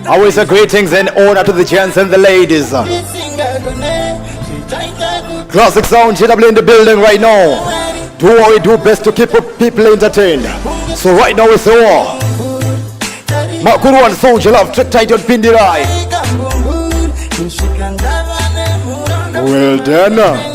Always a greetings and honor to the gents and the ladies. Classic Sound JW in the building right now. Do what we do best to keep people entertained. So right now it's all Makuru and Soldier Love track titled Pindirai. Well done.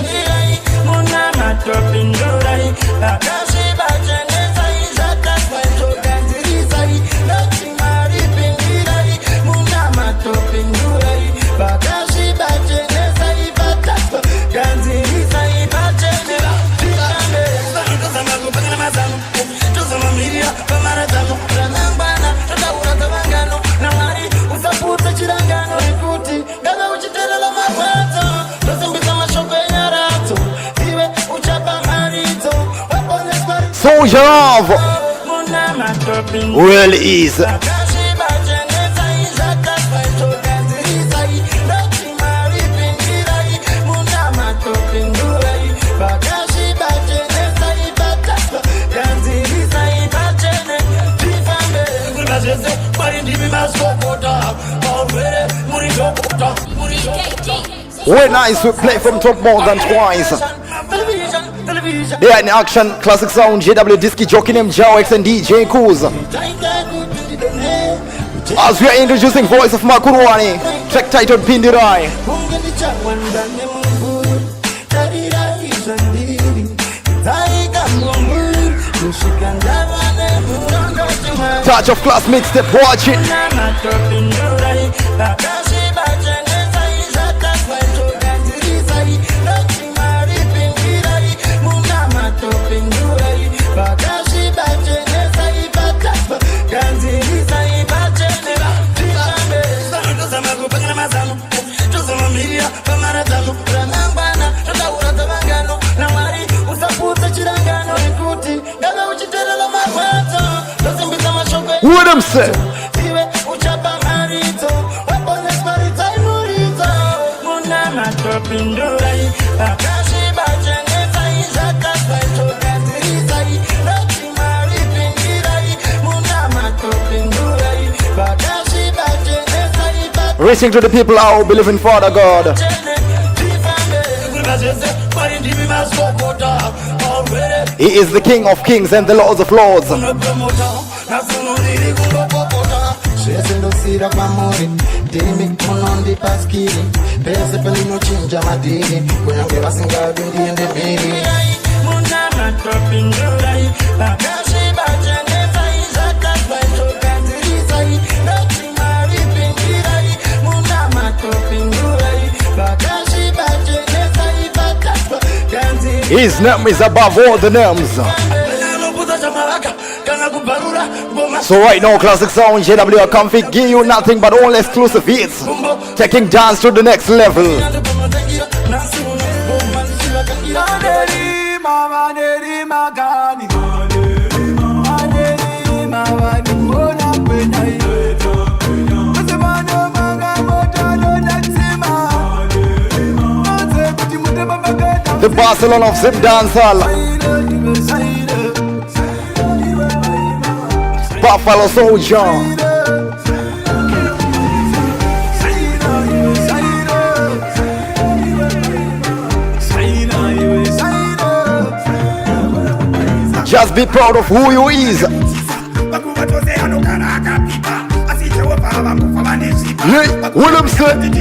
Soldier Love real easy. When nice we play from top more than twice. They are in action, Classic Sound, JW, Disky, Joking M, Jao X and DJ Kuz. As we are introducing voice of Makuruani, track titled Pindirai. Touch of class mixtape, watch it. What them say? Reaching to the people who believe in Father God. He is the King of Kings and the Lord of Lords. His name is above all the names. So right now, Classic Sound JW Comfy give you nothing but all exclusive hits, taking dance to the next level. The Barcelona of Zip Dancehall, Buffalo Soldier. Just be proud of who you is. Yeah, what I'm saying.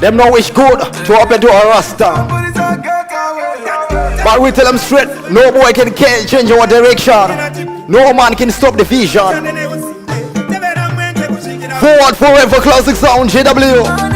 Them know it's good to up and do a rasta, but we tell them straight, no boy can change our direction. No man can stop the vision. Forward forever, Classic Sound JW.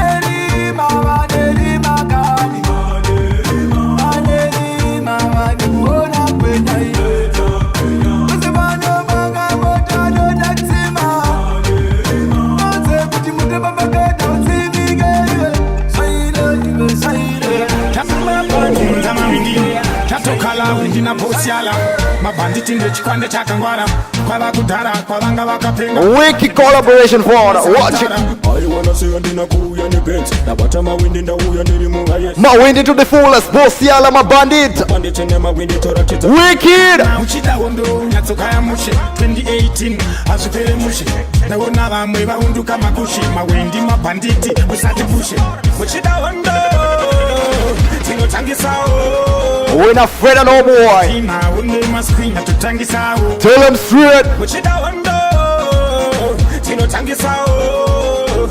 Wiki collaboration for watch it. My windy to the fullest, boss yala my bandit. Wicked. 2018 azvipere mushe ndaona vamwe vaunduka makushe mawendi mabhanditi usati pushe muchida hondo tinotangisawo. We're not afraid of no boy. Tell them straight. Muchida hondo tinotangisawo.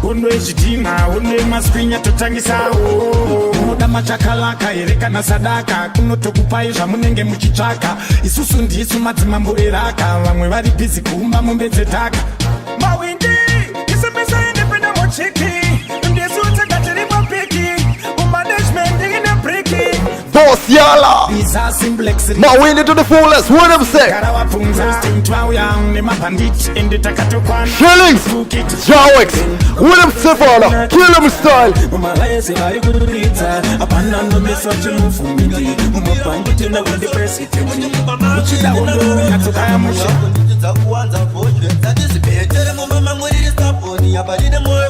Uno echitima une maskwinya totangisawo. Muda machakalaka erekana sadaka kunotokupai zvamunenge muchitsvaka. Isusu ndisu madzimambo eraka vamwe vari busy kuumba mombe dzetaka. Mawindi isepesa independa mochiki ndisu takatiri mapiki umanagement ine briki. Boss yala. My windy to the fullest. What them say? Killings. Jawex. What them say for kill them style.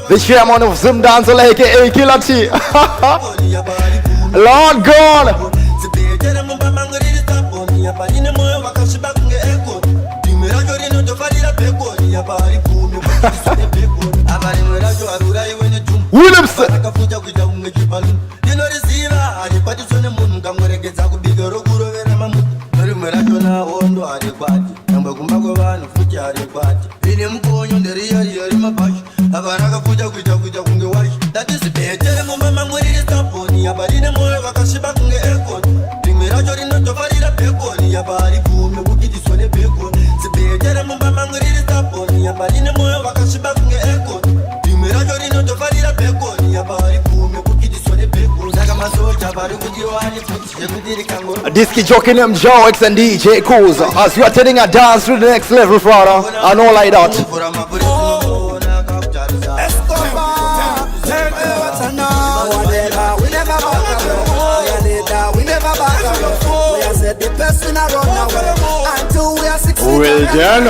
The chairman of Zim Dancehall aka Killer T. Lord God. Williamson. Disky joking them Jawex and DJ Koza as you are taking a dance to the next level, brother, and all like that. Well done.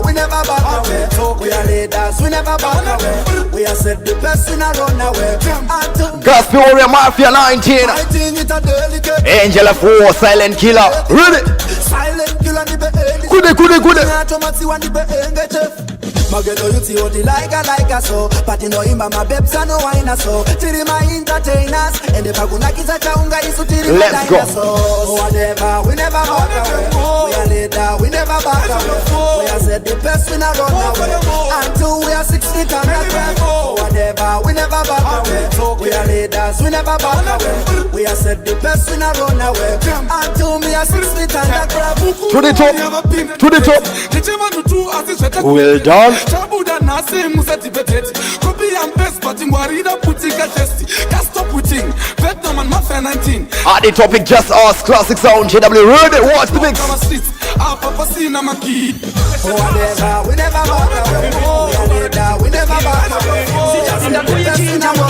We never back away. We are leaders, we never back away. We are said the best in a runaway. Gospel Warrior Mafia 19. Angel of War, Silent Killer. Ready? Silent Killer, Good. Mageno yuti odi like a so. Pati no imba my babes and no wine so. Tiri my entertainers. And the pagunakiza chaunga isu tiri my dinosaurs. Whatever, we never back away. We are leader, we never back away. We are said the best in a runaway. Until we are 6 feet underground. Whatever, we never back away. We are leaders, we never back away. We are said the best in a runaway. Until we are 6 feet underground. To the top. Well done. Chabuda nase musativetet copy and paste but ngwarida putika test can't stop putting Vietnam and Mafia 19 at the topic just us classic sound JW ready watch the mix Papa Sina Maki whatever we never back away we never back away in the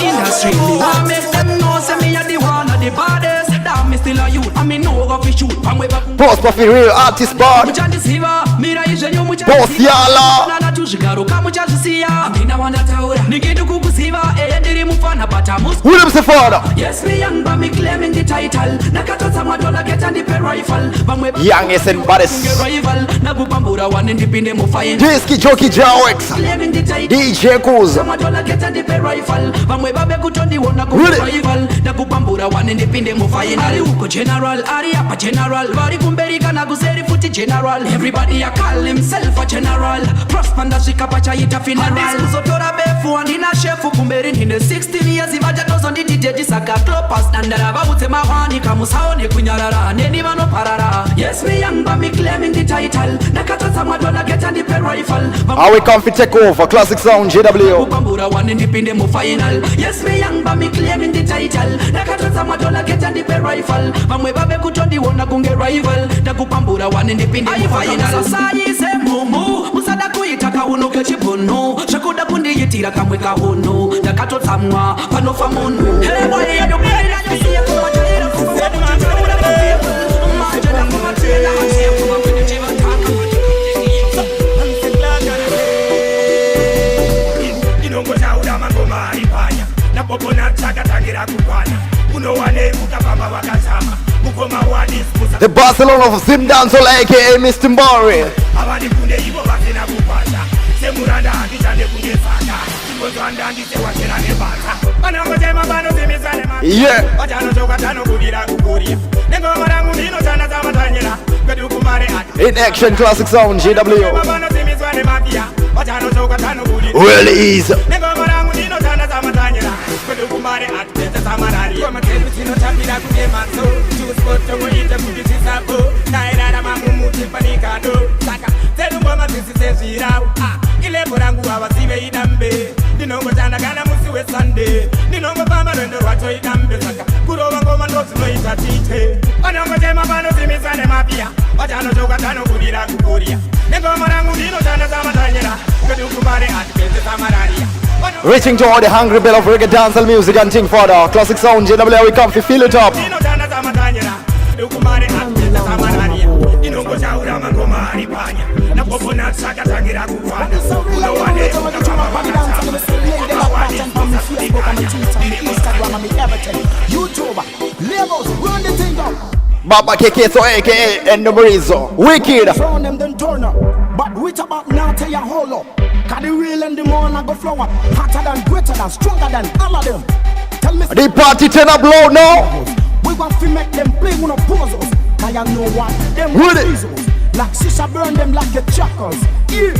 industry I make them know say me a the one of the baddest that me still a youth I me know go fi shoot and we back Boss Puffy real artist bar Boss Yala Who them say father? Yes, me young but me claiming the title. Nakatota madola get and the pen rifle. Youngest and baddest. Rival. Nabupambura one independent mo find. Disky Jockey Jawex. Claiming the title. DJ Koza. Madola get and the pen rifle. Bamwe babe kutondi wona go rival. Nabupambura one independent mo find. Ali uko general, ali apa general. Bari kumberika na guseri futi general. Everybody a call himself a general. Prospanda shikapacha ita funeral. Kuzotora befu and ina shefu kumberi in the 16 years imaja dozo ndi DJ saka klopas nandara babute mawani kamusaone kunyarara neni mano parara. Yes me young but me claiming the title. Nakatota madola get and the pen rifle. How we come fi take over classic sound JW. Kupambura one independent mo final. Yes me young but me claiming the title. Nakatota madola get and the pen rifle. Bamwe babe kutondi wona kunge rival. Nakupambura one independent mo final. Sayi se mumu musada kuitaka unoke chibono. Shakuda kundi yitira kamwe kahono. Nakatota mwa pano famunu. Hey boy you play like you see it. magoma alipanya na popo na chaka tangira kupana unowane mukabamba wakazama mukoma wani The Barcelona of Sim Dancehall aka Mr. Mbari. abandi kunde ibo bakena kupata semuranda akitande kungesaka ngozwanda ndise wakera nebata bana ngojema bano zimizane ma Yeah. batano choka tano kudira kukuria nengoma rangu ndino chana za matanyela kwedu kumare ati In action, classic sound, GW. bano zimizane mapia batano choka tano kudira Well easy. nengoma rangu ndino chana za matanyela kwedu kumare ati tete za marari kwa maketu chino chapira kugemaso choose spot to muite kujisabo nairara mamumu tipanikado saka zedu ngoma zisizezirau ilebo rangu abazibe idambe ninongo chana kana musiwe Sunday ninongo pama rendo rwacho idambe saka kuroba ngoma ndozinoita tite vanongo tema pano zimisane mapia vatano choka tano kudira kukuria nengoma rangu ndino chana zamatanyera kwedukumare atipeze samararia Reaching to all the hungry bell of reggae dancehall music and ting further. Classic sound, GW, we come to feel it up. ndino chana zamatanyera kwedukumare atipeze samararia ninongo chaura mangoma alipanya na popo na chaka tangira kupana unowane mukabamba wakazama Baba KK, so aka and the Marizo. Wicked. Throw them then turn up. But which about now tell you hold up. Cause the real and the more I go flow up. Hotter than, greater than, stronger than all of them. Tell me The party turn up low now. we want to make them play with no puzzles. Cause you know what? Them Really? weasels. Like shisha burn them like a chuckles. Yeah.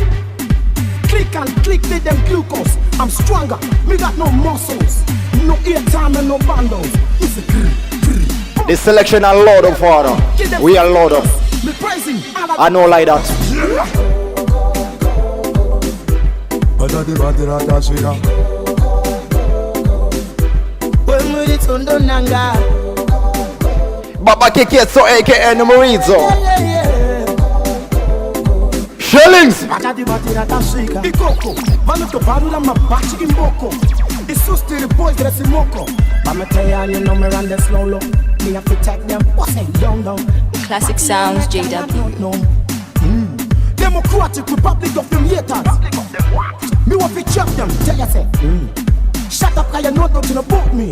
Click and click with them glucose. I'm stronger. Me got no muscles. No airtime and no bundles. It's a The selection a load of father. We are load up. me praising. I know like that. Baba KK, so aka and the Marizo. Shillings. Ikoko, valuto parula mabachi imboko. Isusti the boys dress in moko. Mama tell you know me run the slow low. Me have to take them, what's it down down. Classic Sounds, JW. No. Democratic Republic of them haters. Me want to chop them, tell you say. Shut up, cause you know nothing about me.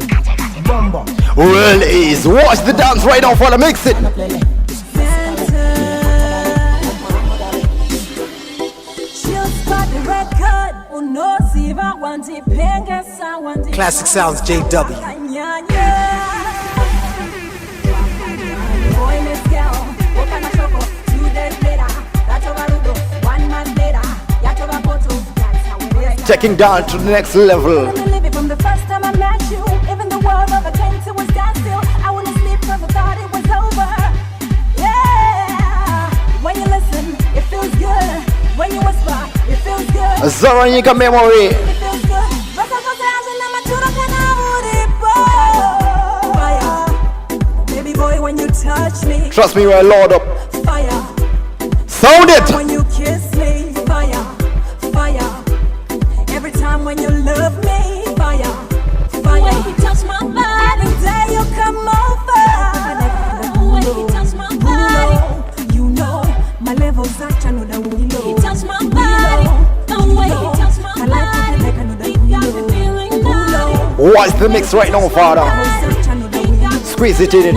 Bomba. Well is. Watch the dance right now for the mix it. Classic Sounds, JW. Taking down to the next level. From the first time I met you, even the world overcame to a standstill. I wouldn't sleep 'cause I thought it was over. Yeah, when you listen, it feels good. When you whisper, it feels good. Zaranyika memory. It feels good. Fire, baby boy, when you touch me. Trust me, you are load up. Fire, Sound it. when you kiss me. Fire, fire. Every time when you love me. Fire, fire. When you touch my body, day you come over. When you touch my body, you know my levels are another window. He touch my body, the way he touch my body, like another window. Watch the mix right now, father. Squeeze it in.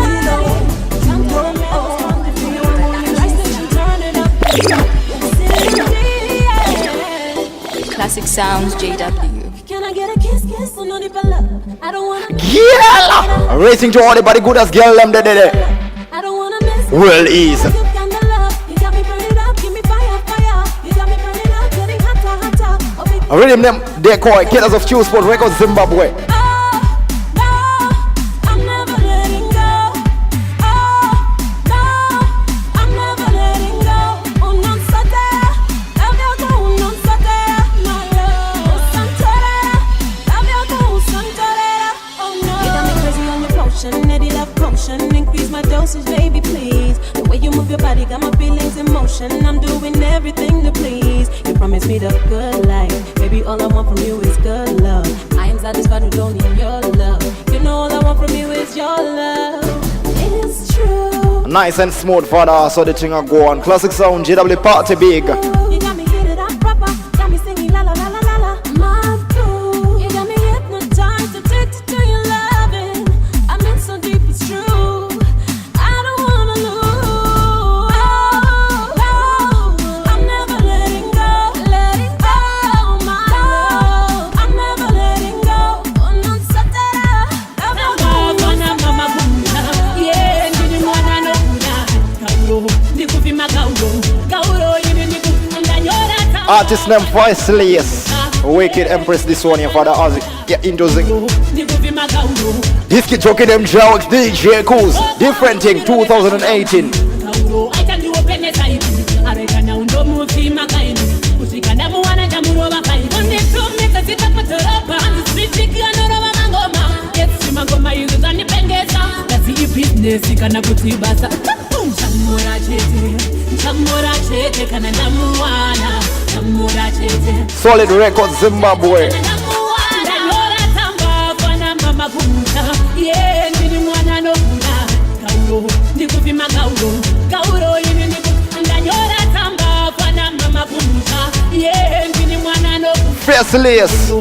Classic Sounds, JW. Can I get a kiss, kiss, or no deeper love? I don't wanna. Yeah. Racing to all the body good as girl them de. I don't wanna miss. Well is. You kind of love, you got me burning up, give me fire, fire. You got me burning up, getting hotter, hotter. Oh, baby. Rhythm them they call Killers of True Sport Records Zimbabwe. Increase my dosage, baby, please. The way you move your body got my feelings in motion. I'm doing everything to please. You promised me the good life. Baby, all I want from you is good love. I am satisfied with only your love. You know all I want from you is your love. It's true. Nice and smooth, father. So the thing I go on. Classic Sound, GW Party Big. You got me hit it up proper. Got me singing la la la la la la. My boo. You got me Artist name Voiceless. Wicked Empress, this one here for the Ozzy. Yeah, interesting. This kid talking them jokes, DJ Kuz. Different thing, 2018. Solid Record Zimbabwe. Faceless.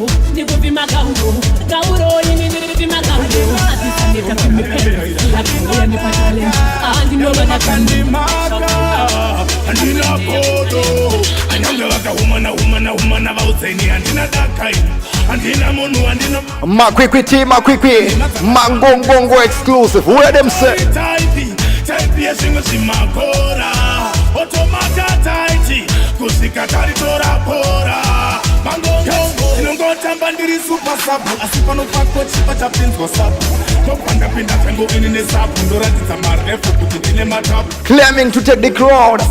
Makwikwi team, Makwikwi, Mangongongo exclusive. Where them say? Claiming to take the crowd.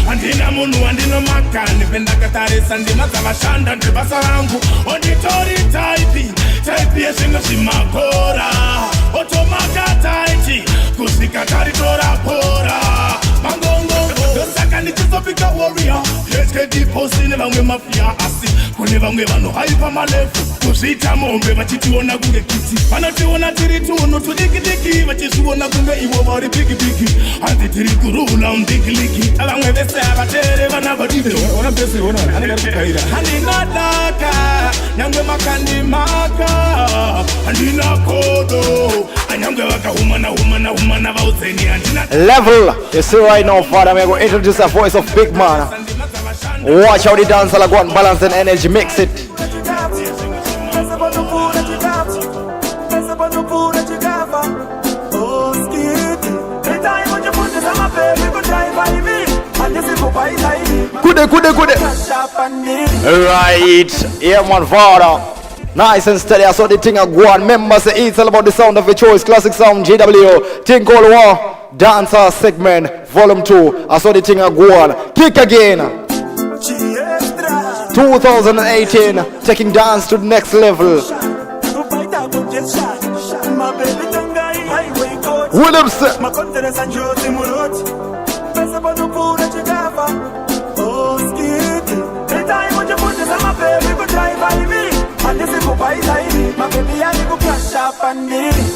Andina munu andina makani pendaka tarisa ndima zavashanda ndibasa rangu auditori type yesinga simakora otomaka taiti kusika taritora pora mangongo dosaka nichizopika warrior let's deep hosting vamwe mafia asi kune vamwe vanhu haipa malefu kuzviita mombe vachitiona kunge kiti vanationa tiri tuno tudikidiki vachizviona kunge ivo vari bigibigi handi tiri kurula mudikiliki vamwe vese avatere vana vadide handinadaka nyangwe makandimaka handina kodo anyangwe vakahumana vaudzeni handina level. You see right now, Father, we're going to introduce a voice of big man. Watch how the dancer like one balance and energy, mix it. Good. Right, yeah man, Father. Nice and steady, I saw the thing I go on. Members say it's all about the sound of your choice. Classic Sound JW. Thing called War. Dancer segment, volume 2. I saw the thing I go on. Kick again. 2018, taking dance to the next level. William say.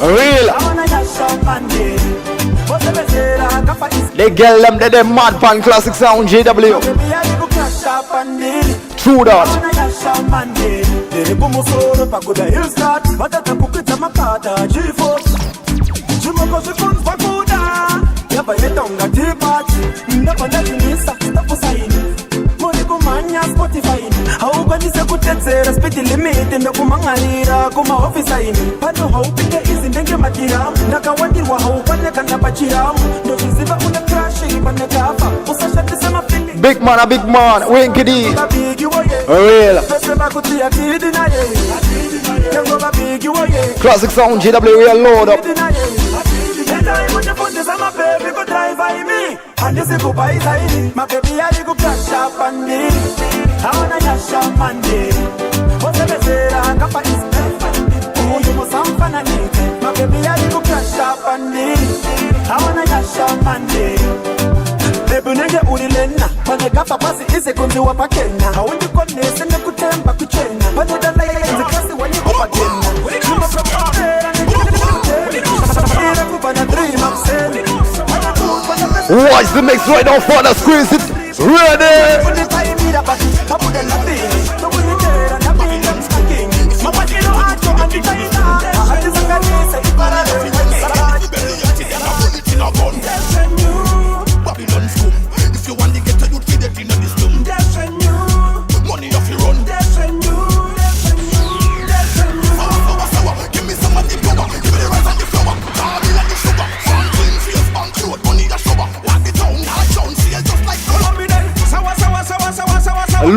Real. They get them, they mad pan Classic Sound JW. True that. Haubanise kutetsera speed limit ndokumangalira kuma office ini pano haupinde izi ndenge matiramu ndakawandirwa haufaneka napachiramu ndochiziva una crashing panekafa usashatise mapili big man Winky D real Classic Sound JW we are load up. And this is goodbye zaidi. My baby I go cash up and me. I wanna cash up Monday. What's the better kapa is oh you must have fun and it. My baby I go cash up and me. I wanna cash up Monday. Lebunenge urilena. Pane kapa pasi ise kundi wapa Kenya. Hawundi kone sende kutemba kuchena. Pane dala yenze kasi wani opa tena. Nima propera nima kupana dream I'm saying. Watch the mix right now, father, squeeze it. Ready?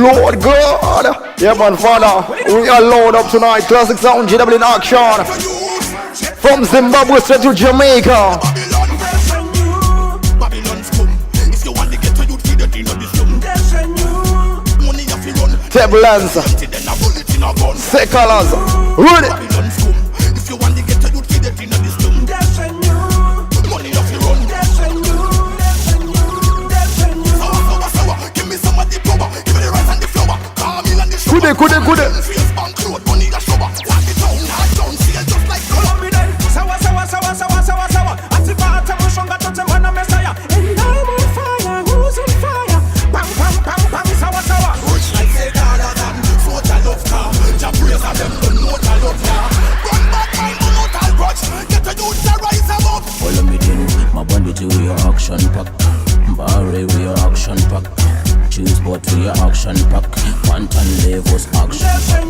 Lord God. Yeah, man, Father. We are load up tonight. Classic Sound JW in action. From Zimbabwe straight to Jamaica. Table answer. Say colors. Read it. Good. My bandit to your auction pack, Barry with your auction pack, Choose bot with your auction pack, Pantan Levos auction pack.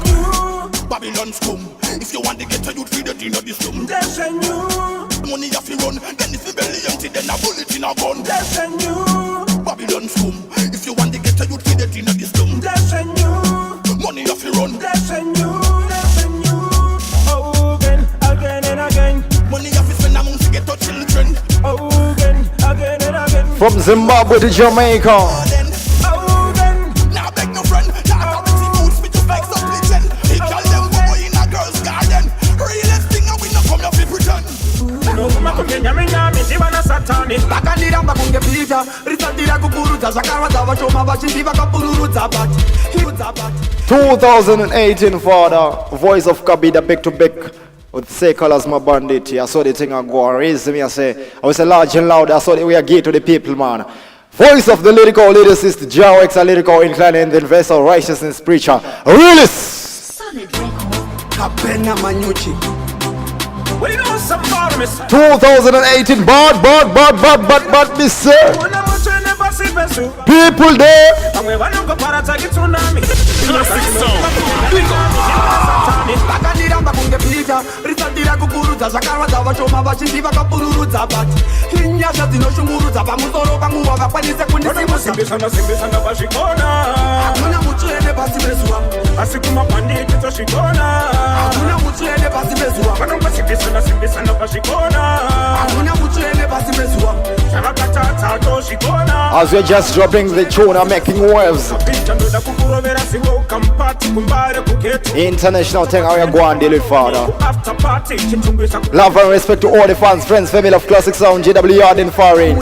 Babylon scum. If you want to get a youth feed it in the slum. Money have to run, then if you belly empty, then a bullet in a gun. Babylon scum. If you want to get a youth feed it in the slum. Money have to run. Again and again. Money have to spend amongst to get our children. Again and again. From Zimbabwe to Jamaica. Bakandiramba kungepita risandira kukurudza zvakaradza vashoma vachiziva kapururudza but 2018 Father, voice of Kabida back to back with Say Colors my bandit. I saw the thing I go and raise me. I was a large and loud. I saw that we are gay to the people, man. Voice of the lyrical lyricist Jawex, a lyrical inclined and the vessel righteousness preacher. Release. Kapena Manyuchi. 2018 bad me sir. People there. Bakandiramba kungepita risandira kukurudza zvakaradza vashoma vachiziva kapururudza but inyasha dzinoshungurudza pamusoro pangu vakwanise kundisimbisana pazvikona hakuna mutsvene pasi pezuva asi kumapanditi tosvikona hakuna mutsvene pasi pezuva vanongosimbisana pazvikona hakuna mutsvene pasi pezuva zvavakatatsa tosvikona. As we're just dropping the tune, I'm making waves. International thing, how you go and deal with Father. Love and respect to all the fans, friends, family of Classic Sound, JW in foreign.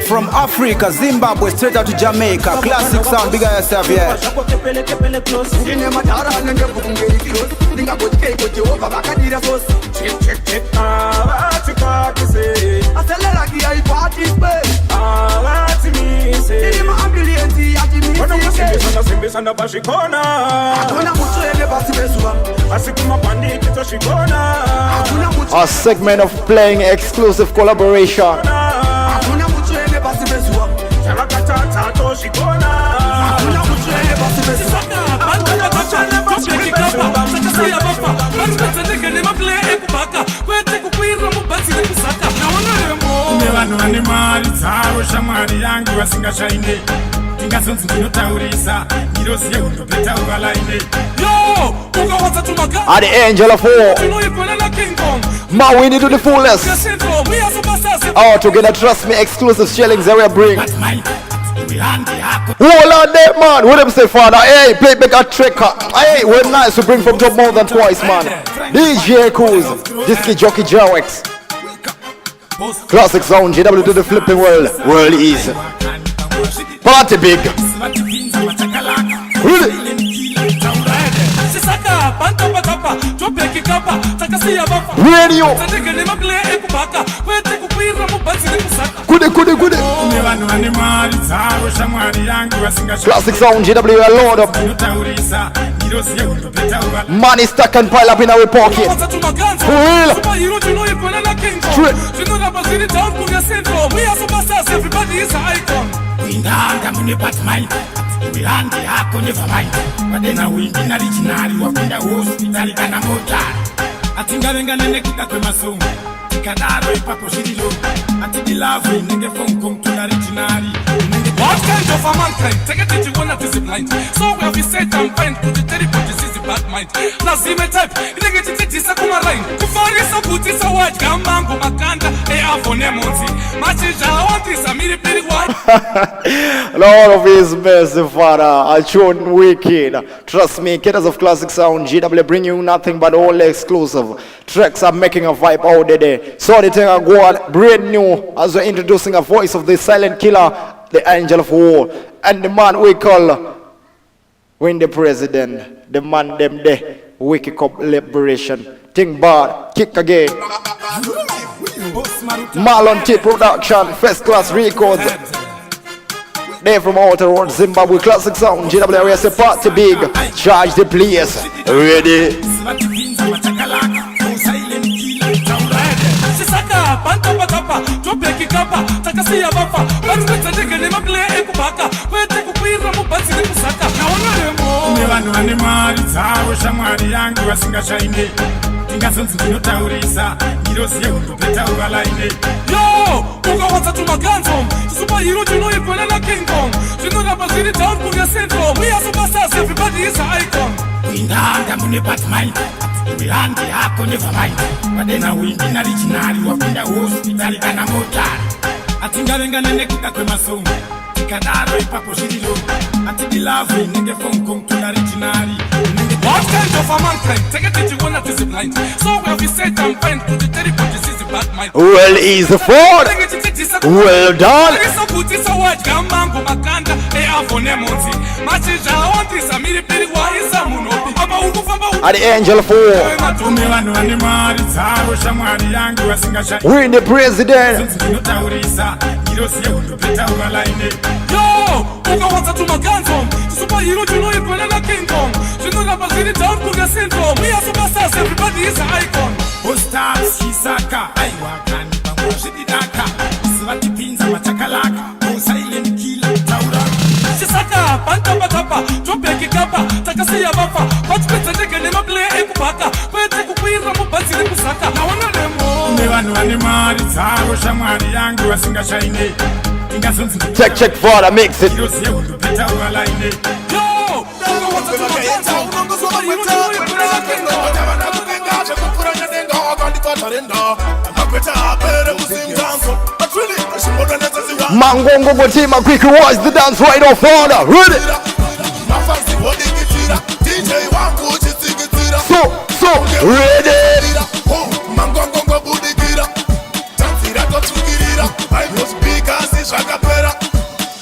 From Africa, Zimbabwe, straight out to Jamaica. Classic Sound, bigger yourself, yeah. A segment of playing exclusive collaboration. Are the angel of war. Ma, we need to the fullest. Oh, together, trust me, exclusive shellings that we bring. Hold on there, man. What them say, Father? Hey, play back a tracker. Hey, we're nice to bring from top more than twice, man. DJ Kuz, Disky Jockey Jawex. Classic Sound, JW to the flipping world. World is party big. Really? Radio. Good. Classic Sound, JW, a load up. Money stuck and pile up in our pocket. For real. Everybody is an icon. iwe handi hako never mind padena windi na originali wapinda hospitali kana motari atingavengana nekuda kwemasomo tikadaro ipapo zvirilo atidilavhu inenge fomkom tuna originali. What kind of a mankind? Take it that you wanna be blind. So we have said I'm fine. Put the terrible disease in bad mind. Lazime type. Nigga titisa kuma line. Kufari so puti so what? Gamango makanda. Avone monzi. Machija wanti samiri peri what? Lord of His mercy, Father. A tune wicked. Trust me, Kitters of Classic Sound GW bring you nothing but all exclusive tracks are making a vibe out there. So the thing I go on brand new as we're introducing a voice of the silent killer, the angel of war, and the man we call Win the President, the man them there, wake up liberation. Think bad, kick again. Marlon T Production, First Class Records. They from Outer Road, Zimbabwe, Classic Sound, GWS, party big, charge the place. Ready? Vanhu vane mari dzavo shamwari yangu vasingashaine ndingazonzi ndinotaurisa ndiroziye hundopetaura laine yo ukawadza tumaganzom superhero tinoipona na kingdom zvinoramba zviri down kunge syndrome we are superstars everybody is an icon indanga mune batmind iwe handi hako never mind padena windi na originali wapinda hospitali kana motari atingavengana nekuda kwemasomo tikadaro ipapo zvirilo atidilavhu inenge fomkom tuna originali. What kind of a mankind? Take it that you wanna be blind. So we have said I'm fine. Put the terrible disease in bad mind. Well, he's a fraud. Well done. At the angel of war. We're in the president. Yo, ukawadza tumaganzom superhero tinoipona na kingdom zvinoramba zviri down kunge syndrome we are superstars everybody is an icon. Ostars chisaka aiwakani pamwe zvididaka sivatipinza machakalaka silent killer taura chisaka pantapatapa tobekikapa takasiya vafa vatipedza ndege nemaplaya ekubhaka kwete kukwirira mubhazi rekusaka naona nemo ne vanhu vane mari dzavo shamwari yangu vasingashaine. Check for the mix it. Mangongo Gotima quick watch the dance right off order. Ready? So ready? Zvakapera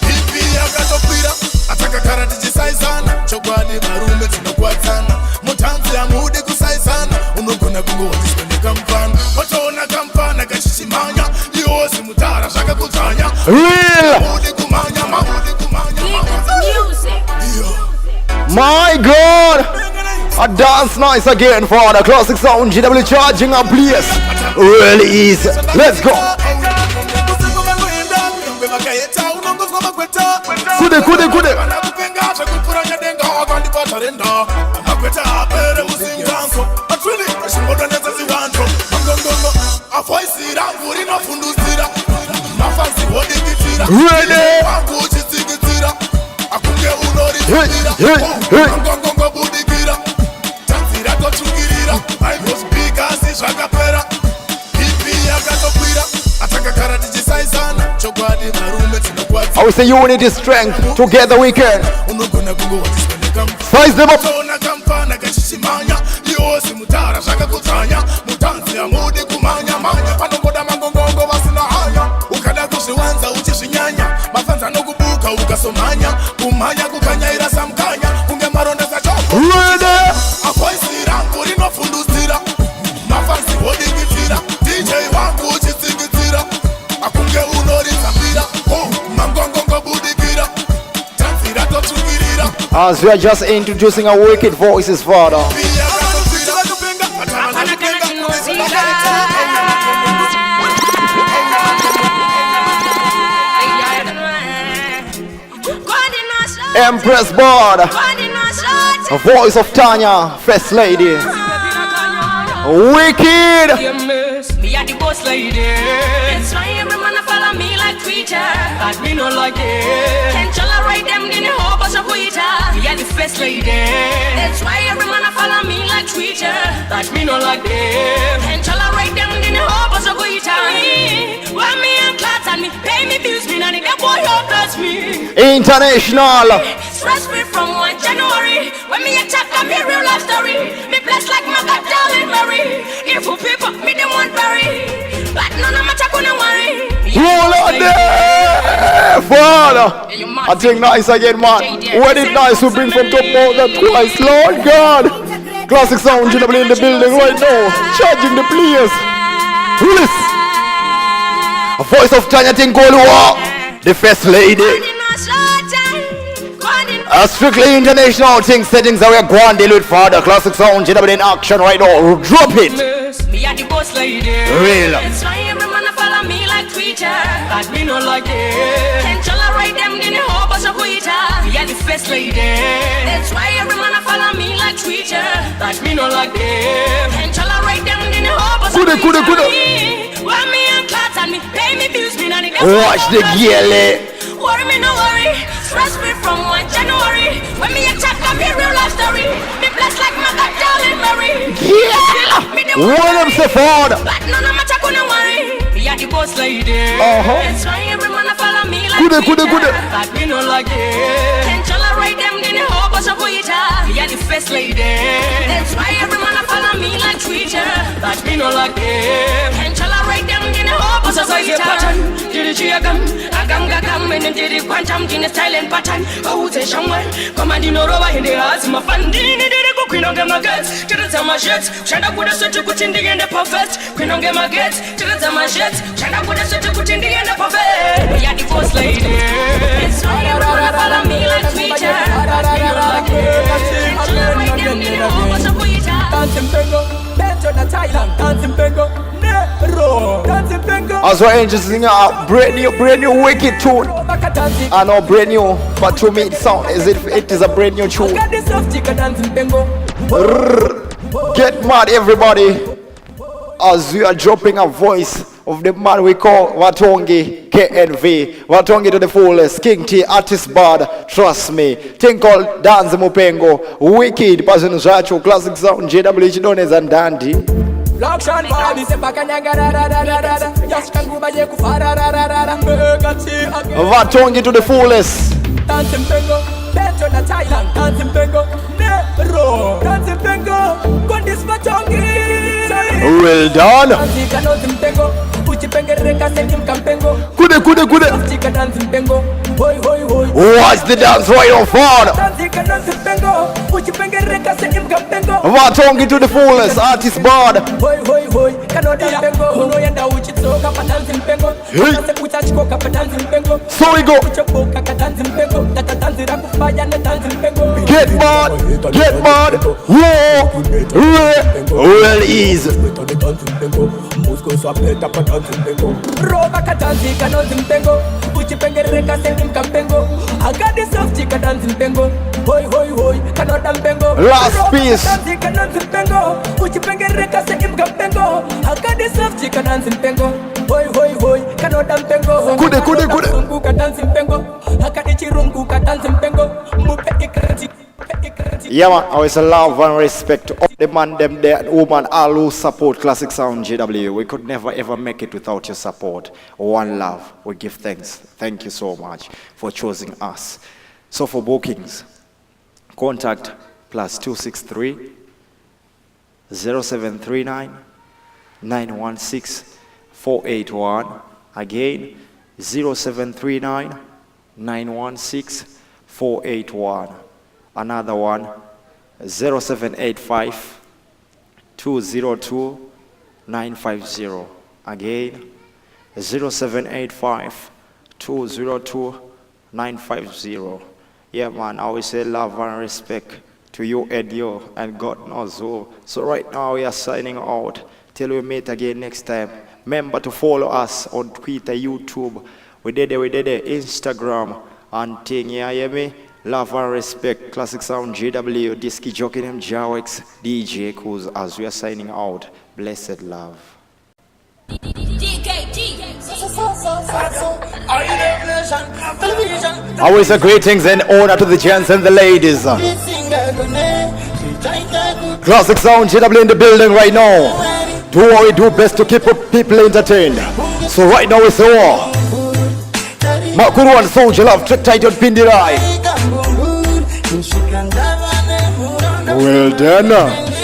ipi yakatopira atakagara tichisaisana chokwadi marume tinokwadzana mutanzi amudi kusaisana unogona kungowatiswa nekampana watoona kampana kachishimanya iwosi mutara zvakakudzanya amudi kumanya mamudi kumanya my God, a dance nice again for the Classic Sound GW charging a place. Really easy. Let's go. Kude. I will say unity is strength, together we can. Size them up. As we are just introducing our wicked voices, Father. Empress Board, a voice of Tanya, First Lady. Wicked. Me at the boss lady. That's why every man follow me like Twitter. But me no like it. Can't tolerate them in the whole bunch of Twitter. Me at the first lady. That's why every man follow me like Twitter. But me no like it. Can't tolerate them in the whole bunch of Twitter. Why me and class and me pay me bills me and the boy who bless me. International. Stress free from 1 January. When me attack a me real life story. Me blessed like my God darling Mary. If you people me them want bury. But none of my attack on worry. Roll out there, Father. I think nice again, man. What it nice to bring from top more than twice, Lord God. Classic Sound GW in the building right now, charging the players. Release. A voice of Tanya Tingolua, the First Lady. A strictly international thing, settings that we're going to deal with, Father. Classic Sound GW in action right now. Drop it. Me at the boss lady. Real. That's why every man follow me like Twitter. But me no like it. Can't tolerate them in the whole bunch of Twitter. Me at the first lady. That's why every man follow me like Twitter. But me no like it. Can't tolerate them in the whole bunch of Twitter. Why me and class and me pay me bills me and watch the yearly. Worry me no worry. Stress me from 1 January. When me attack a me real life story. Me blessed like my God darling Mary. Yeah. What am I for? But none of my attack on worry. Me at the boss lady. That's why every man follow me like Twitter. But me no like it. Can't tolerate them in the whole bunch of Twitter. Me at the first lady. That's why every man follow me like Twitter. But me no like it. Can't tolerate them in the whole bunch of Twitter. Did you agam and then did it quantum in a silent pattern? Oh, say somewhere. Come and you know over in the house. My fan did it go queen on get my guts. To the time my shirts. Shut up with a such a good in the end of perfect. Queen on get my guts. To the time my shirts. Shut up with a such a good in the end of perfect. We are the first lady. It's why you wanna follow me like Twitter. Dancing Bengo, better than Thailand. Dancing Bengo, Nero. Dancing Bengo. As we're singing a brand new wicked tune. I know brand new, but to me it sounds as if it is a brand new tune. Get mad, everybody, as we are dropping a voice of the man we call Watongi KNV. Watongi to the fullest. King T, artist bad, trust me. Thing called Dance Mupengo. Wicked, person Zacho, Classic Sound, JWH Dones and Dandy. Watongi to the fullest. Dancing Bengo, better than Thailand. Dancing Bengo, Nero. Dancing Bengo, got this Watongi. Well done. Kude. Watch the dance right on forward. Watongi to the fullest, artist bard. So we go. Get mad. Well easy. Last piece. Yeah, man, always a love and respect to all the man, them there, woman, all who support Classic Sound GW. We could never ever make it without your support. One love, we give thanks. Thank you so much for choosing us. So for bookings, contact +263 0739 916 481. Again, 0739 916 481. Another one, 0785 202 950. Again, 0785 202 950. Yeah, man, I always say love and respect to you and you, and God knows who. So right now we are signing out till we meet again next time. Remember to follow us on Twitter, YouTube. We did it, Instagram, and thing, yeah, hear me? Love and respect. Classic Sound JW. Disky Jockey M Jawex. DJ Kuz. As we are signing out. Blessed love. Always a greetings and honor to the gents and the ladies. Classic Sound JW in the building right now. Do what we do best to keep people entertained. So right now it's all Makuru and Soldier Love Trick Title Pindirai. Well done.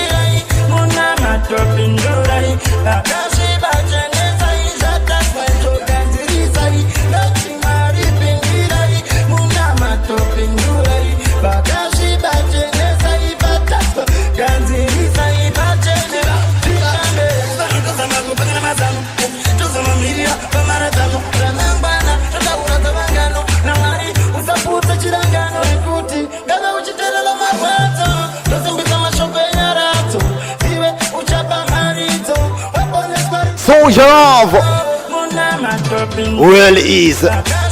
Soldier Love. Well easy.